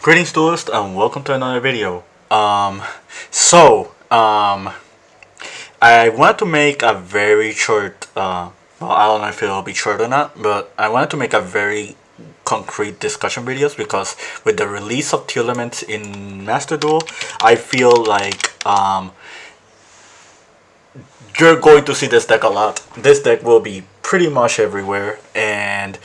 Greetings duelist and welcome to another video. So, I wanted to make a very short, well, I don't know if it'll be short or not, but I wanted to make a very concrete discussion videos because with the release of Tearlaments in Master Duel, I feel like you're going to see this deck a lot. This deck will be pretty much everywhere, and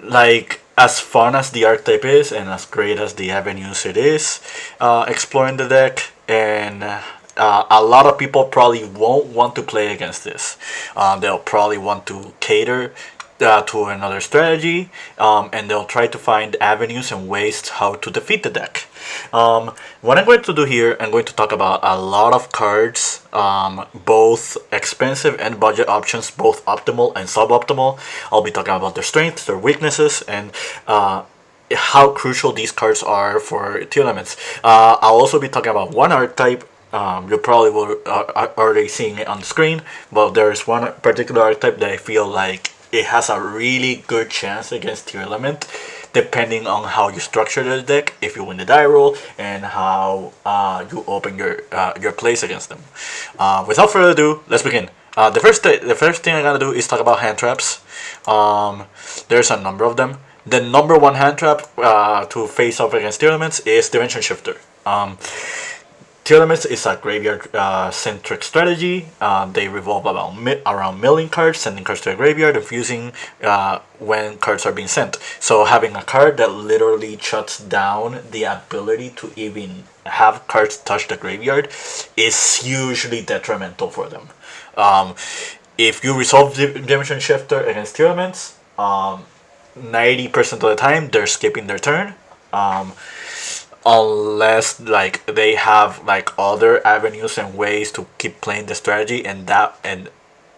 like as fun as the archetype is and as great as the avenues it is, exploring the deck, and a lot of people probably won't want to play against this. They'll probably want to cater to another strategy, and they'll try to find avenues and ways how to defeat the deck. What I'm going to do here, I'm going to talk about a lot of cards, both expensive and budget options, both optimal and suboptimal. I'll be talking about their strengths, their weaknesses, and how crucial these cards are for Tearlaments. I'll also be talking about one archetype. You probably will already seeing it on the screen, but there's one particular archetype that I feel like it has a really good chance against Tearlament, depending on how you structure the deck, if you win the die roll, and how you open your plays against them. Without further ado, let's begin. The first thing I'm gonna do is talk about hand traps. There's a number of them. The number one hand trap to face off against Tearlaments is Dimension Shifter. Tearlaments is a graveyard-centric strategy. They revolve around milling cards, sending cards to a graveyard, and fusing when cards are being sent. So having a card that literally shuts down the ability to even have cards touch the graveyard is hugely detrimental for them. If you resolve Dimension Shifter against Tearlaments, 90% of the time they're skipping their turn. Unless like they have like other avenues and ways to keep playing the strategy,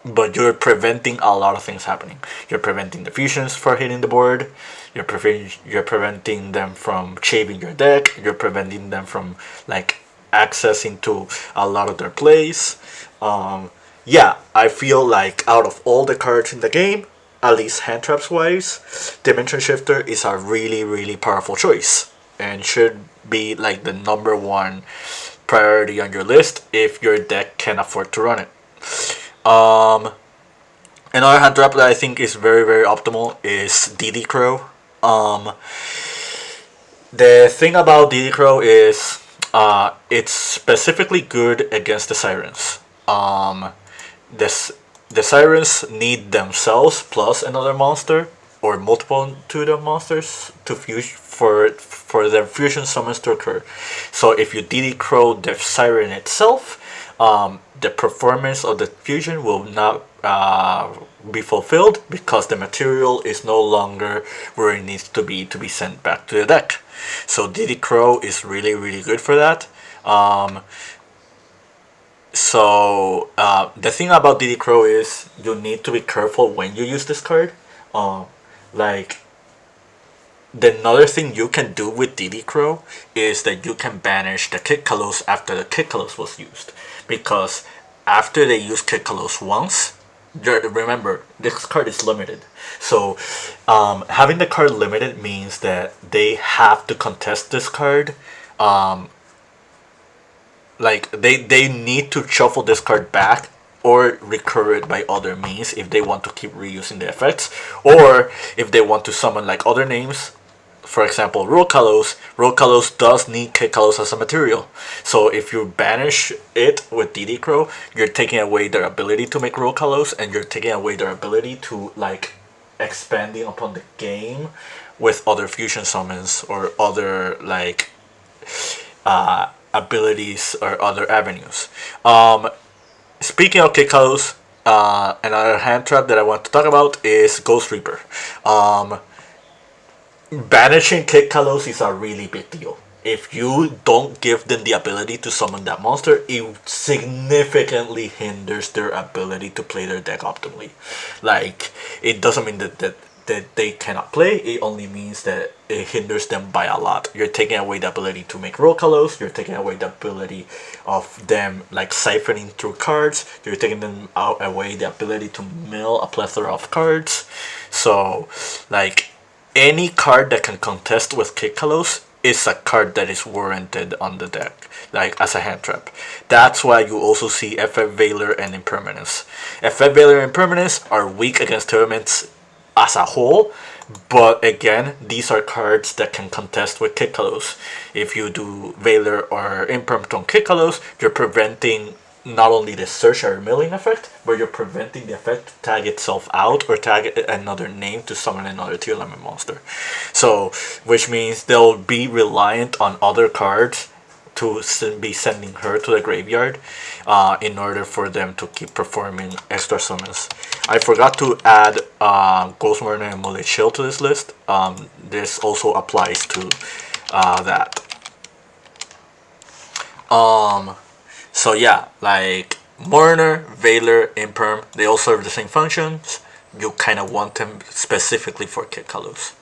but you're preventing a lot of things happening. You're preventing the fusions from hitting the board. You're preventing them from shaving your deck. You're preventing them from like accessing to a lot of their plays. Yeah, I feel like out of all the cards in the game, at least hand traps wise, Dimension Shifter is a really powerful choice and should be like the number one priority on your list if your deck can afford to run it. Another hand trap that I think is very optimal is DD Crow. The thing about DD Crow is it's specifically good against the Sirens. The Sirens need themselves plus another monster or multiple to monsters to fuse for their fusion summons to occur. So if you DD Crow the Siren itself, the performance of the fusion will not be fulfilled because the material is no longer where it needs to be sent back to the deck. So DD Crow is really good for that. So the thing about DD Crow is you need to be careful when you use this card. Like, another thing you can do with DD Crow is that you can banish the Kit Kalos after the Kit Kalos was used. Because after they use Kit Kalos once, remember, this card is limited. So having the card limited means that they have to contest this card. Like, they need to shuffle this card back or recur it by other means if they want to keep reusing the effects, or if they want to summon like other names. For example, Roll Kalos does need Kit Kalos as a material. So if you banish it with DD Crow, you're taking away their ability to make Roll Kalos, and you're taking away their ability to like expanding upon the game with other fusion summons or other like abilities or other avenues. Speaking of Kit Kalos, another hand trap that I want to talk about is Ghost Reaper. Banishing Kit Kalos is a really big deal. If you don't give them the ability to summon that monster, it significantly hinders their ability to play their deck optimally. Like, it doesn't mean that they cannot play, it only means that it hinders them by a lot. You're taking away the ability to make Roll Kalos, you're taking away the ability of them like siphoning through cards, you're taking them away the ability to mill a plethora of cards. So like any card that can contest with Kit Kalos is a card that is warranted on the deck, like as a hand trap. That's why you also see FF Valor and Impermanence. FF Valor and Impermanence are weak against Tearlaments as a whole, but again, these are cards that can contest with Kikalos. If you do Valor or Imperm on Kikalos, you're preventing not only the search or milling effect, but you're preventing the effect to tag itself out or tag another name to summon another Tearlament monster. So, which means they'll be reliant on other cards to be sending her to the graveyard in order for them to keep performing extra summons. I forgot to add Ghost Murder and Mullet Shield to this list. This also applies to that. So yeah, like Mourner, Valor, Imperm, they all serve the same functions. You kind of want them specifically for Kikalos.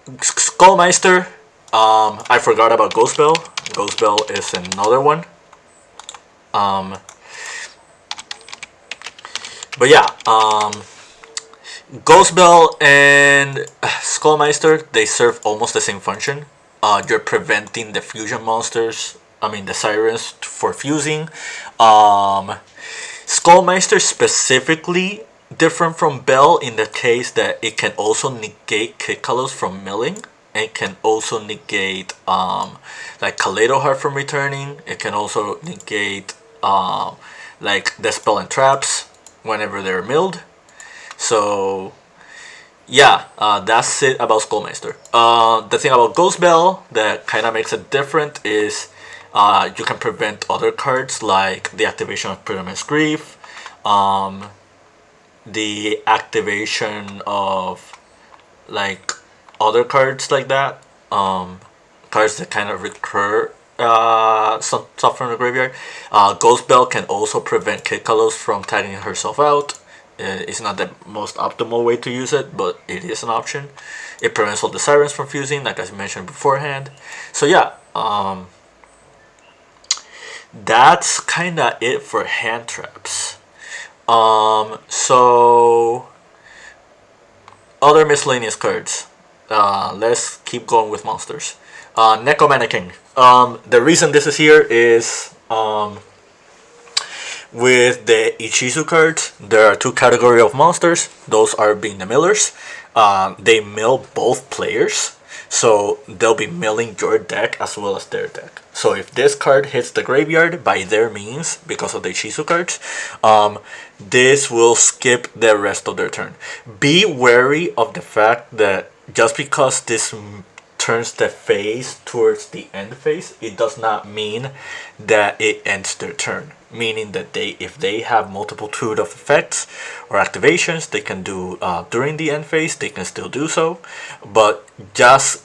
Skullmeister, I forgot about Ghost Bell. Ghost Bell is another one. But yeah, Ghost Bell and Skullmeister, they serve almost the same function. You're preventing the fusion monsters, the sirens for fusing. Skullmeister specifically different from Bell in the case that it can also negate Kikalos from milling. It can also negate like Kaleido Heart from returning. It can also negate like the spell and traps whenever they're milled. So yeah, that's it about Skullmeister. The thing about Ghost Bell that kind of makes it different is you can prevent other cards like the activation of Pyramid's Grief, the activation of like other cards like that, cards that kind of recur some stuff from the graveyard. Ghost Bell can also prevent Kikalos from tagging herself out. It's not the most optimal way to use it, but it is an option. It prevents all the sirens from fusing, like I mentioned beforehand. So yeah, that's kind of it for hand traps. So other miscellaneous cards. Let's keep going with monsters. Necromantic. The reason this is here is with the Ichizu cards, there are two categories of monsters. Those are being the millers. They mill both players, so they'll be milling your deck as well as their deck. So if this card hits the graveyard by their means, because of the Ichizu cards, this will skip the rest of their turn. Be wary of the fact that just because this turns the phase towards the end phase, it does not mean that it ends their turn. Meaning that if they have multitude of effects or activations they can do during the end phase, they can still do so. But just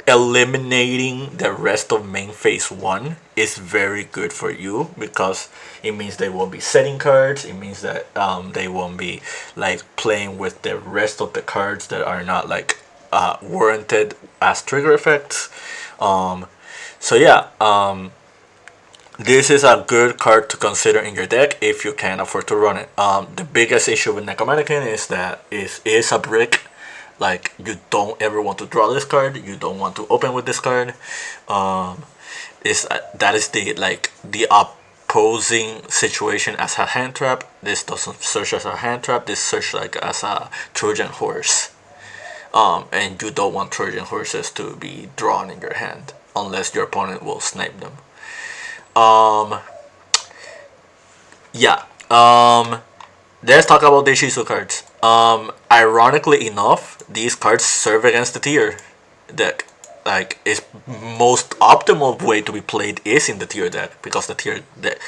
eliminating the rest of main phase 1 is very good for you, because it means they won't be setting cards. It means that they won't be like playing with the rest of the cards that are not like warranted as trigger effects. So yeah, this is a good card to consider in your deck if you can afford to run it. The biggest issue with Necromantican is that it is a brick. Like, you don't ever want to draw this card. You don't want to open with this card. That is the opposing situation as a hand trap. This doesn't search as a hand trap. This search like as a Trojan horse. And you don't want Trojan horses to be drawn in your hand unless your opponent will snipe them. Let's talk about the Ichizu cards. Ironically enough, these cards serve against the tier deck. Like, its most optimal way to be played is in the tier deck, because the tier deck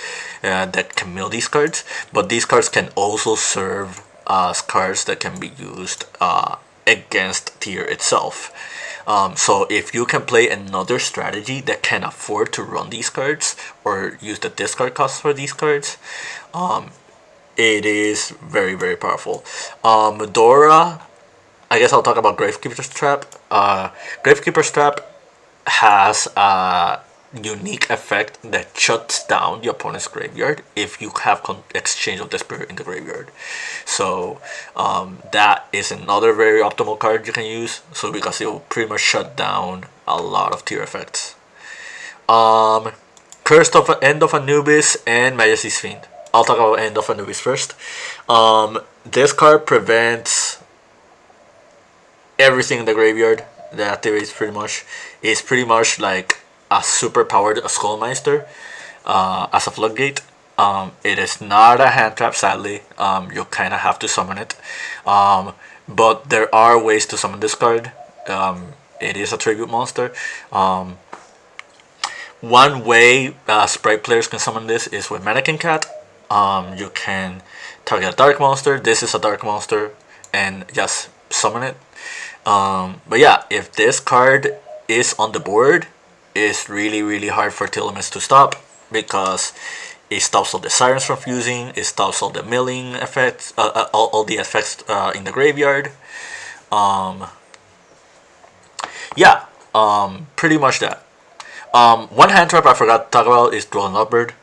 can mill these cards. But these cards can also serve as cards that can be used against tier itself. So if you can play another strategy that can afford to run these cards or use the discard cost for these cards, it is very, very powerful. Medora, I guess I'll talk about Gravekeeper's Trap. Gravekeeper's Trap has unique effect that shuts down the opponent's graveyard if you have exchange of the spirit in the graveyard. So that is another very optimal card you can use. So because it will pretty much shut down a lot of tier effects. Curse of End of Anubis and Majesty's Fiend. I'll talk about End of Anubis first. This card prevents everything in the graveyard that activates pretty much. It's pretty much like a super powered Skullmeister as a floodgate. It is not a hand trap, sadly. You kind of have to summon it. But there are ways to summon this card. It is a tribute monster. One way Sprite players can summon this is with Mannequin Cat. You can target a dark monster. This is a dark monster, and just summon it. But yeah, if this card is on the board, it's really hard for Tearlaments to stop, because it stops all the sirens from fusing. It stops all the milling effects, all the effects in the graveyard. Yeah, pretty much that. One hand trap I forgot to talk about is Duel Lovebird.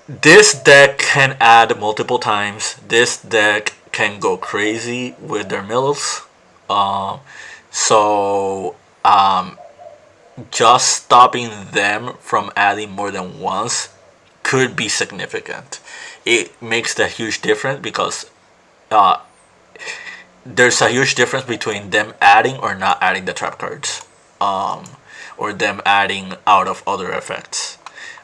This deck can add multiple times. This deck can go crazy with their mills. So just stopping them from adding more than once could be significant. It makes a huge difference, because there's a huge difference between them adding or not adding the trap cards, or them adding out of other effects.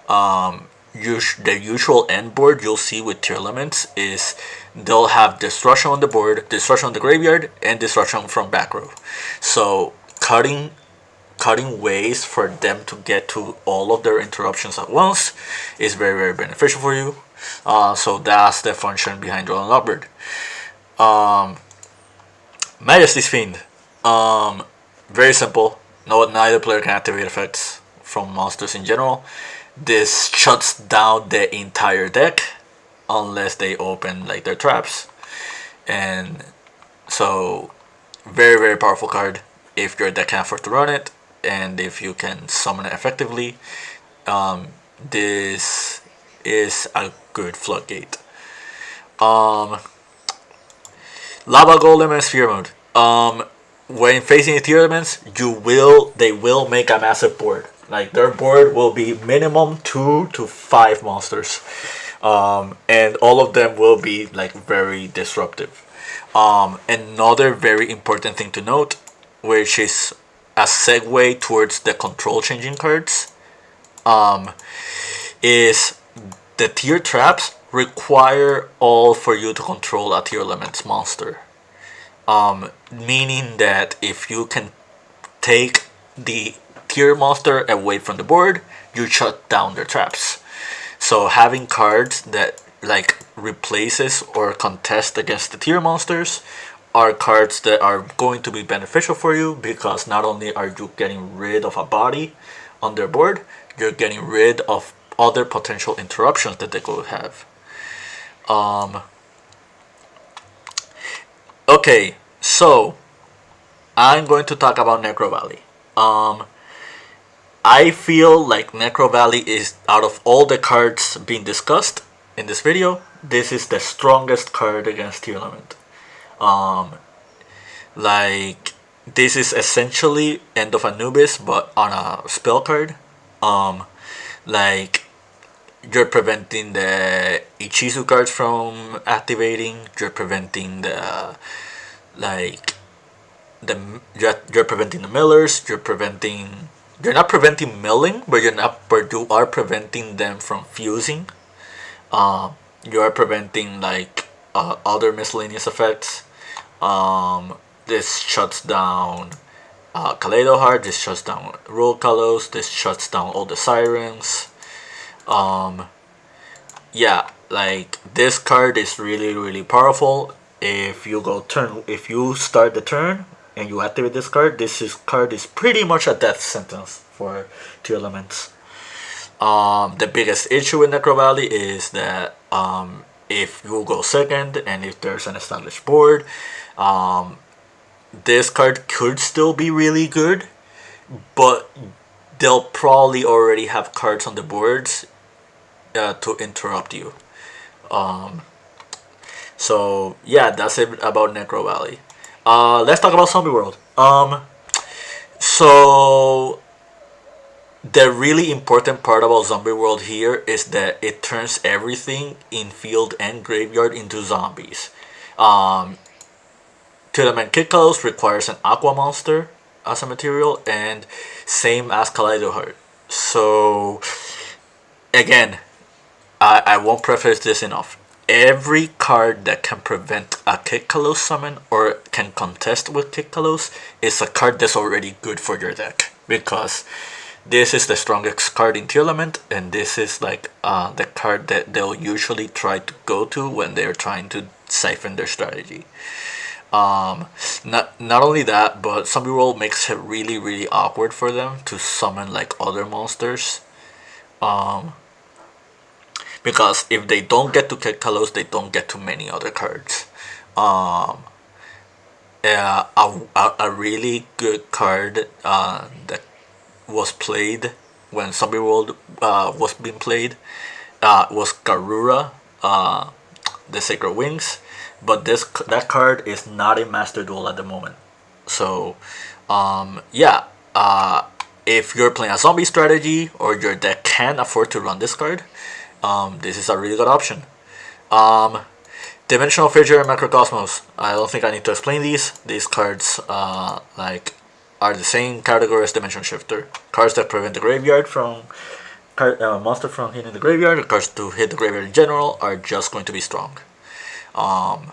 The usual end board you'll see with Tearlaments is they'll have destruction on the board, destruction on the graveyard, and destruction from back row. So cutting ways for them to get to all of their interruptions at once is very beneficial for you. So that's the function behind Duel Lovebird. Majesty's Fiend. Very simple. Neither player can activate effects from monsters in general. This shuts down the entire deck unless they open like their traps. And so very powerful card if your deck can afford to run it, and if you can summon it effectively. This is a good floodgate. Lava Golem and Sphere Mode. When facing the Tearlaments, they will make a massive board. Like, their board will be minimum 2 to 5 monsters, and all of them will be like very disruptive. Another very important thing to note, which is a segue towards the control changing cards, is the tier traps require all for you to control a Tearlaments monster. Meaning that if you can take the tier monster away from the board, you shut down their traps. So having cards that like replaces or contest against the tier monsters are cards that are going to be beneficial for you, because not only are you getting rid of a body on their board, you're getting rid of other potential interruptions that they could have. Okay, so I'm going to talk about Necro Valley. I feel like Necro Valley is, out of all the cards being discussed in this video, this is the strongest card against Tearlament. Like, this is essentially End of Anubis, but on a spell card. Like, you're preventing the Ichizu cards from activating. You're preventing the you're preventing the millers. You're not preventing milling, but you are preventing them from fusing. You are preventing like other miscellaneous effects. This shuts down Kaleido Heart. This shuts down Roll Kalos. This shuts down all the sirens. Yeah, like, this card is really powerful. If you start the turn and you activate this card, card is pretty much a death sentence for Tearlaments. The biggest issue with Necro Valley is that if you go second and if there's an established board, this card could still be really good, but they'll probably already have cards on the boards to interrupt you. Um, so yeah, that's it about Necro Valley. Let's talk about Zombie World. So the really important part about Zombie World here is that it turns everything in field and graveyard into zombies. Um, Tearlaments Kikos requires an aqua monster as a material, and same as Kaleido Heart. So again, I won't preface this enough. Every card that can prevent a Kikkalos summon or can contest with Kikkalos is a card that's already good for your deck, because this is the strongest card in Tearlament, and this is like the card that they'll usually try to go to when they're trying to siphon their strategy. Not only that, but Zombie World makes it really awkward for them to summon like other monsters. Um, because if they don't get to Kekkalos, they don't get to many other cards. Um, a really good card that was played when Zombie World was being played was Garura, the Sacred Wings, but that card is not in Master Duel at the moment. So, yeah, if you're playing a zombie strategy or your deck can afford to run this card, this is a really good option. Um, Dimensional Fissure and Macrocosmos. I don't think I need to explain these. These cards are the same category as Dimension Shifter. Cards that prevent the graveyard from monster from hitting the graveyard. Cards to hit the graveyard in general are just going to be strong. Um,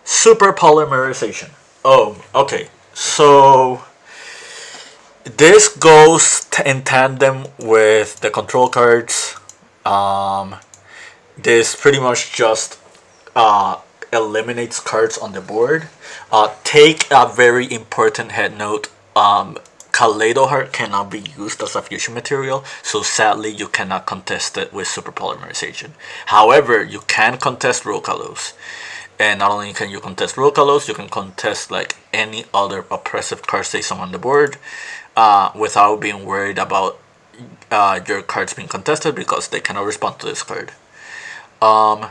Super Polymerization. Oh, okay. So this goes in tandem with the control cards. Um, this pretty much just eliminates cards on the board. Take a very important head note. Kaleido Heart cannot be used as a fusion material, so sadly you cannot contest it with Super Polymerization. However, you can contest Rokalos. And not only can you contest Rokalos, you can contest like any other oppressive cards they summon on the board without being worried about your cards being contested, because they cannot respond to this card. Um,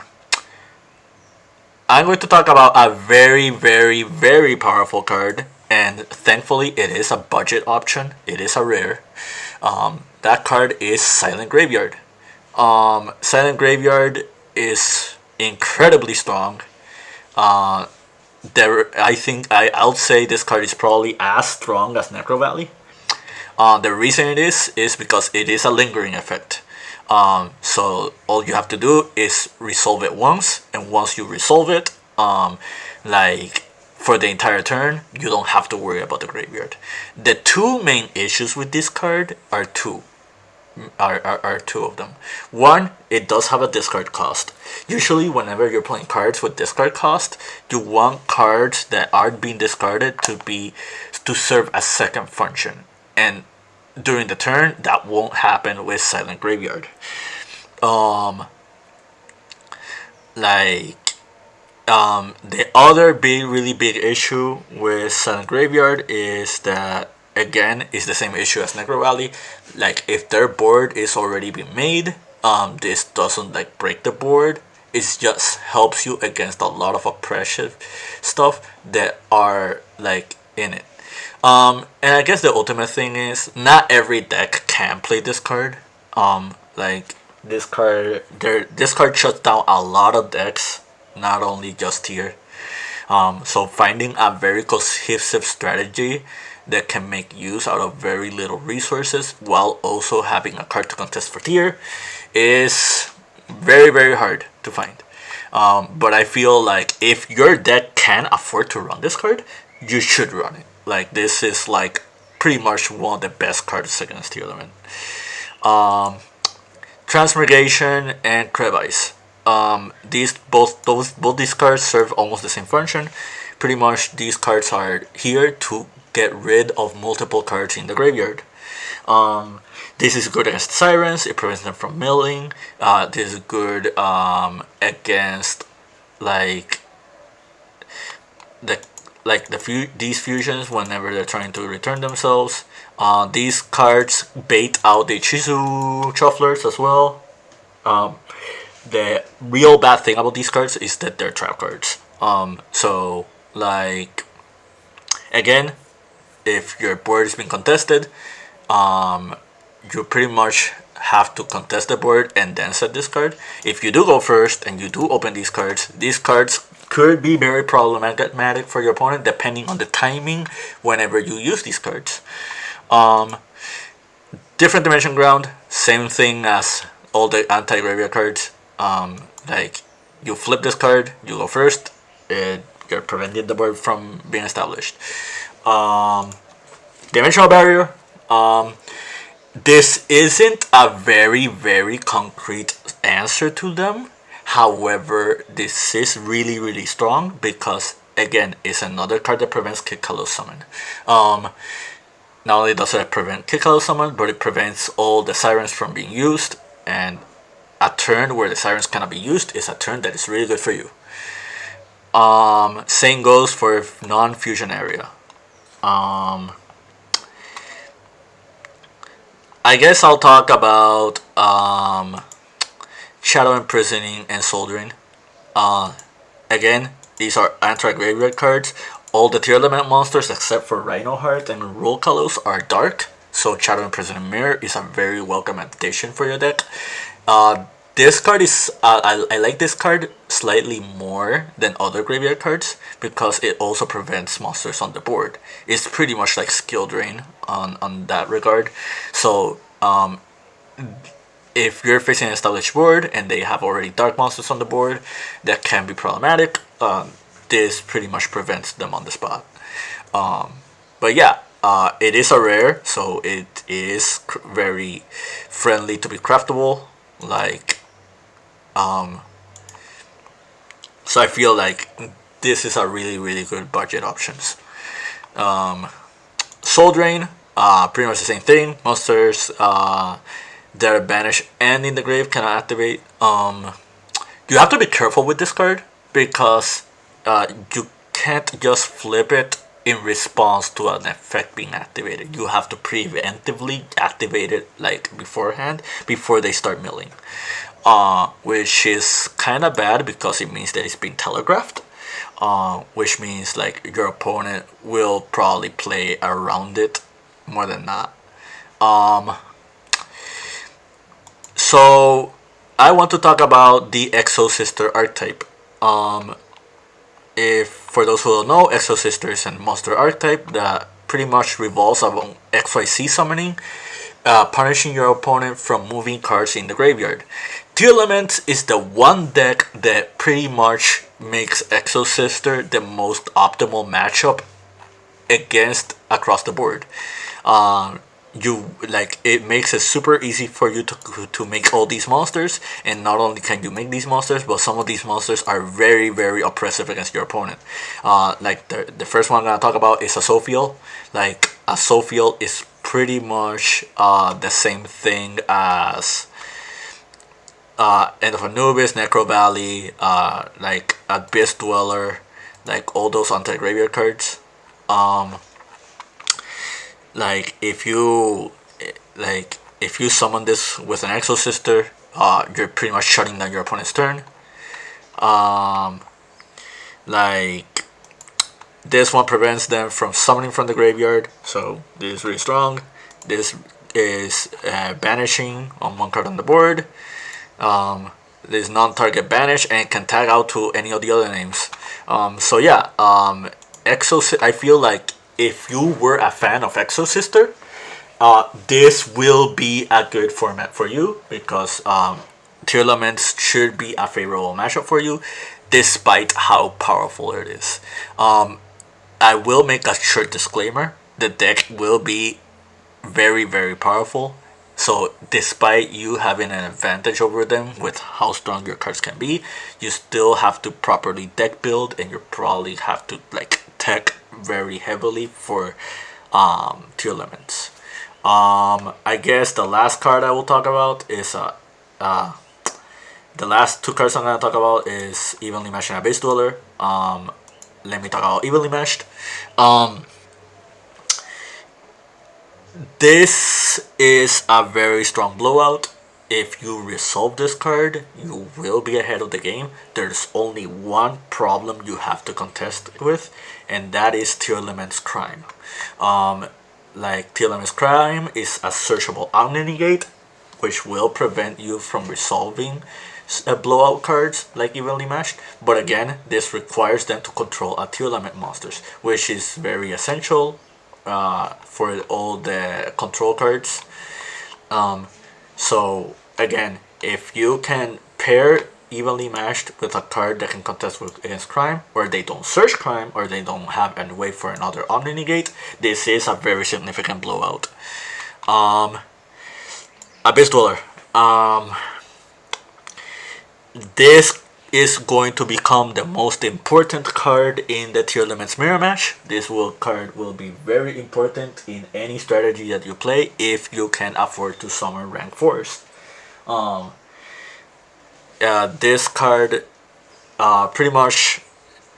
I'm going to talk about a very powerful card, and thankfully it is a budget option. It is a rare. That card is Silent Graveyard. Silent Graveyard is incredibly strong. I'll say this card is probably as strong as Necro Valley. The reason it is because it is a lingering effect. So all you have to do is resolve it once, and once you resolve it, like for the entire turn, you don't have to worry about the graveyard. The two main issues with this card are two. Are two of them. One, it does have a discard cost. Usually, whenever you're playing cards with discard cost, you want cards that aren't being discarded to serve a second function. And during the turn, that won't happen with Silent Graveyard. The other really big issue with Silent Graveyard is that, again, is the same issue as Necro Valley. Like, if their board is already been made, this doesn't like break the board. It just helps you against a lot of oppressive stuff that are like in it. And I guess the ultimate thing is not every deck can play this card. Like this card shuts down a lot of decks, not only just tier. So finding a very cohesive strategy that can make use out of very little resources while also having a card to contest for tier is very hard to find. But I feel like if your deck can afford to run this card, you should run it. Like, this is like pretty much one of the best cards against Tearlament. Transmigration and Crevice. Both these cards serve almost the same function. Pretty much these cards are here to get rid of multiple cards in the graveyard. This is good against Sirens. It prevents them from milling. This is good against like like these fusions whenever they're trying to return themselves. These cards bait out the Chizu Shufflers as well. The real bad thing about these cards is that they're trap cards. So like again, if your board is being contested, you pretty much have to contest the board and then set this card. If you do go first and you do open these cards could be very problematic for your opponent depending on the timing whenever you use these cards. Different Dimension Ground, same thing as all the anti-graveyard cards. Like you flip this card, you go first, you're preventing the board from being established. Dimensional Barrier. This isn't a very concrete answer to them. However, this is really strong because again, it's another card that prevents Kikalo Summon. Not only does it prevent Kikalo Summon, but it prevents all the Sirens from being used, and a turn where the Sirens cannot be used is a turn that is really good for you. Same goes for non-fusion area. I guess I'll talk about Shadow Imprisoning and Soldering. Again, these are anti-graveyard cards. All the Tearlaments monsters except for Rhino Heart and Rule Kalos are dark, so Shadow Imprisoning Mirror is a very welcome addition for your deck. This card is I like this card slightly more than other graveyard cards because it also prevents monsters on the board. It's pretty much like Skill Drain on that regard. So if you're facing an established board and they have already dark monsters on the board, that can be problematic. This pretty much prevents them on the spot. But yeah, it is a rare, so it is very friendly to be craftable. Like, so I feel like this is a really good budget options. Soul Drain, pretty much the same thing. Monsters that are banished and in the grave cannot activate. You have to be careful with this card because you can't just flip it in response to an effect being activated. You have to preventively activate it like beforehand before they start milling. Which is kind of bad because it means that it's being telegraphed. Which means like your opponent will probably play around it more than not. So I want to talk about the Exo Sister archetype. If for those who don't know, Exo Sister is a monster archetype that pretty much revolves around XYZ summoning, punishing your opponent from moving cards in the graveyard. Tearlaments is the one deck that pretty much makes Exo Sister the most optimal matchup against across the board. It makes it super easy for you to make all these monsters, and not only can you make these monsters, but some of these monsters are very oppressive against your opponent. Like the first one I'm gonna talk about is a Sophiel. Like a Sophiel is pretty much the same thing as End of Anubis, Necro Valley, like Abyss Dweller, like all those anti-graveyard cards. Like if you summon this with an Exo Sister, you're pretty much shutting down your opponent's turn. Like this one prevents them from summoning from the graveyard, so this is really strong. This is banishing on one card on the board. This non-target banish and can tag out to any of the other names. So yeah, I feel like if you were a fan of Exo Sister, this will be a good format for you because Tearlaments should be a favorable matchup for you, despite how powerful it is. I will make a short disclaimer: the deck will be very powerful. So despite you having an advantage over them with how strong your cards can be, you still have to properly deck build, and you probably have to like tech very heavily for Tearlaments. I guess the last card I will talk about is the last two cards I'm gonna talk about is Evenly Matching Abyss Dweller. let me talk about Evenly Meshed. Um, this is a very strong blowout. If you resolve this card, you will be ahead of the game. There's only one problem you have to contest with, and that is Tearlaments Crime. Um, Tearlaments Crime is a searchable Omni-Negate, which will prevent you from resolving blowout cards like Evenly Matched. But again, this requires them to control a Tearlament monsters, which is very essential for all the control cards. So again, if you can pair Evenly Matched with a card that can contest against crime, or they don't search crime, or they don't have any way for another Omni Negate, this is a very significant blowout. Abyss Dweller. This is going to become the most important card in the Tearlaments Mirror Match. This card will be very important in any strategy that you play if you can afford to summon rank 4s. This card pretty much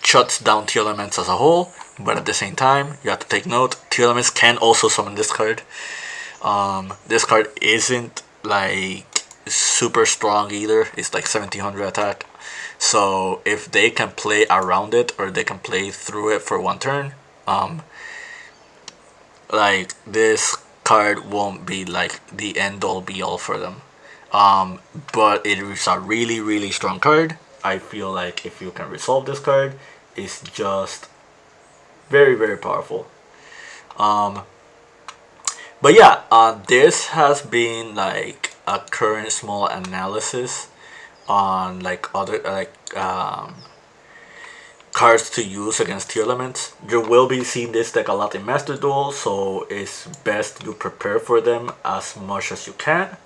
shuts down Tearlaments as a whole, but at the same time, you have to take note, Tearlaments can also summon this card. This card isn't like super strong either. It's like 1700 attack. So if they can play around it, or they can play through it for one turn, like this card won't be like the end all be all for them. But it is a really, really strong card. I feel like if you can resolve this card, it's just very, very powerful. But yeah, this has been like a current small analysis on like other cards to use against Tearlaments. You will be seeing this deck a lot in Master Duel, so it's best you prepare for them as much as you can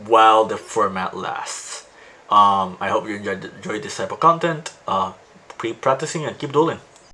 while the format lasts. I hope you enjoyed this type of content. Keep practicing and keep dueling.